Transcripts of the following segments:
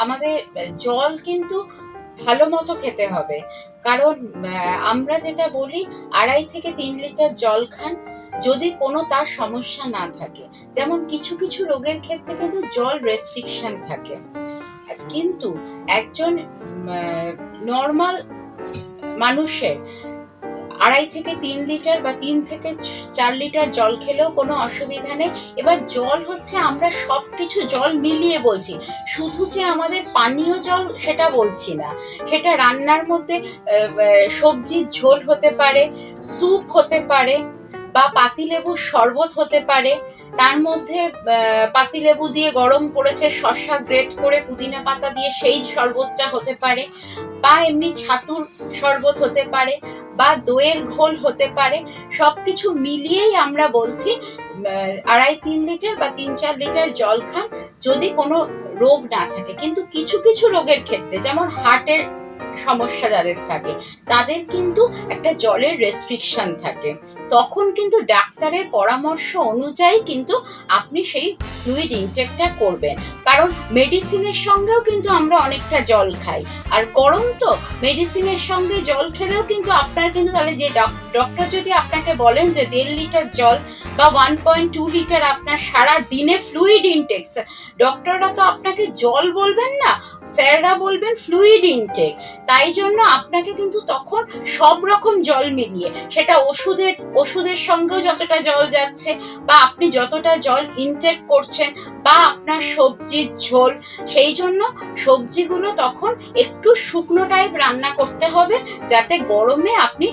আমাদের জল কিন্তু ভালো মতো খেতে হবে, কারণ আমরা যেটা বলি 2.5 থেকে 3 লিটার জল খান যদি কোনো তার সমস্যা না থাকে। যেমন কিছু কিছু রোগের ক্ষেত্রে কিন্তু জল রেস্ট্রিকশন থাকে, কিন্তু একজন নর্মাল মানুষের 2.5 থেকে 3 লিটার বা 3 থেকে 4 লিটার জল খেলেও কোনো অসুবিধা নেই। এবার জল হচ্ছে, আমরা সবকিছু জল মিলিয়ে বলছি, শুধু যে আমাদের পানীয় জল সেটা বলছি না, সেটা রান্নার মধ্যে সবজির ঝোল হতে পারে, স্যুপ হতে পারে, বা পাতিলেবুর শরবত হতে পারে, তার মধ্যে পাতিলেবু দিয়ে গরম পড়েছে, শসা গ্রেট করে পুদিনা পাতা দিয়ে সেই শরবতটা হতে পারে, বা এমনি ছাতুর শরবত হতে পারে, বা দইয়ের ঘোল হতে পারে। সবকিছু মিলিয়েই আমরা বলছি 2.5-3 লিটার বা 3-4 লিটার জল খান যদি কোনো রোগ না থাকে। কিন্তু কিছু কিছু রোগের ক্ষেত্রে, যেমন হার্টের সমস্যা যাদের থাকে, তাদের কিন্তু একটা জলের রেস্ট্রিকশন থাকে, তখন কিন্তু ডাক্তারের পরামর্শ অনুযায়ী কিন্তু আপনি সেই ফ্লুইড ইনটেকটা করবেন। কারণ মেডিসিনের সঙ্গেও কিন্তু আমরা অনেকটা জল খাই, আর গরম তো মেডিসিনের সঙ্গে জল খেলেও কিন্তু আপনার কিন্তু তাহলে যে ডক্টর যদি আপনাকে বলেন যে 1.5 লিটার জল বা 1.2 লিটার আপনার সারা দিনে ফ্লুইড ইনটেক, ডক্টররা তো আপনাকে জল বলবেন না, স্যাররা বলবেন ফ্লুইড ইনটেক। তাই জন্য আপনাকে কিন্তু তখন সব রকম জল মিলিয়ে, সেটা ওষুধের সঙ্গেও যতটা জল যাচ্ছে, বা আপনি যতটা জল ইনটেক করছেন, বা আপনার সবজির ঝোল, সেই জন্য সবজিগুলো তখন একটু শুকনো টাইপ রান্না করতে হবে, যাতে গরমে আপনি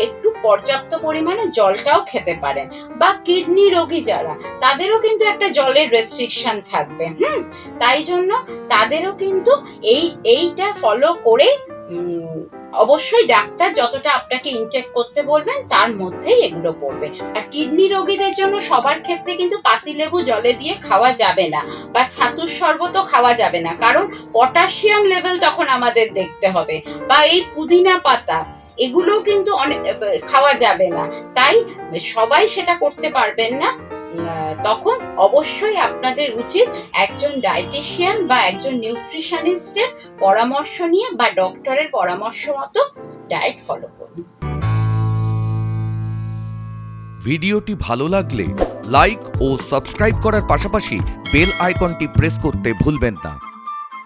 একটু পর্যাপ্ত পরিমাণে জলটাও খেতে পারেন। বা কিডনি রোগী যারা, তাদেরও কিন্তু একটা জলের রেস্ট্রিকশন থাকবে। তাই জন্য তাদেরও কিন্তু এইটা ফলো করে অবশ্যই ডাক্তার যতটা আপনাকে ইনটেক করতে বলবেন তার মধ্যেই এগুলো পড়বে। আর কিডনি রোগীদের জন্য সবার ক্ষেত্রে কিন্তু পাতিলেবু জলে দিয়ে খাওয়া যাবে না, বা ছাতুর শরবতও খাওয়া যাবে না, কারণ পটাশিয়াম লেভেল তখন আমাদের দেখতে হবে। বা এই পুদিনা পাতা, এগুলো কিন্তু অনেক খাওয়া যাবে না, তাই সবাই সেটা করতে পারবেন না। তখন অবশ্যই আপনাদের উচিত একজন ডায়েটিশিয়ান বা একজন নিউট্রিশনিস্টের পরামর্শ নিয়ে বা ডক্টরের পরামর্শ মতো ডায়েট ফলো করুন। ভিডিওটি ভালো লাগলে লাইক ও সাবস্ক্রাইব করার পাশাপাশি বেল আইকনটি প্রেস করতে ভুলবেন না।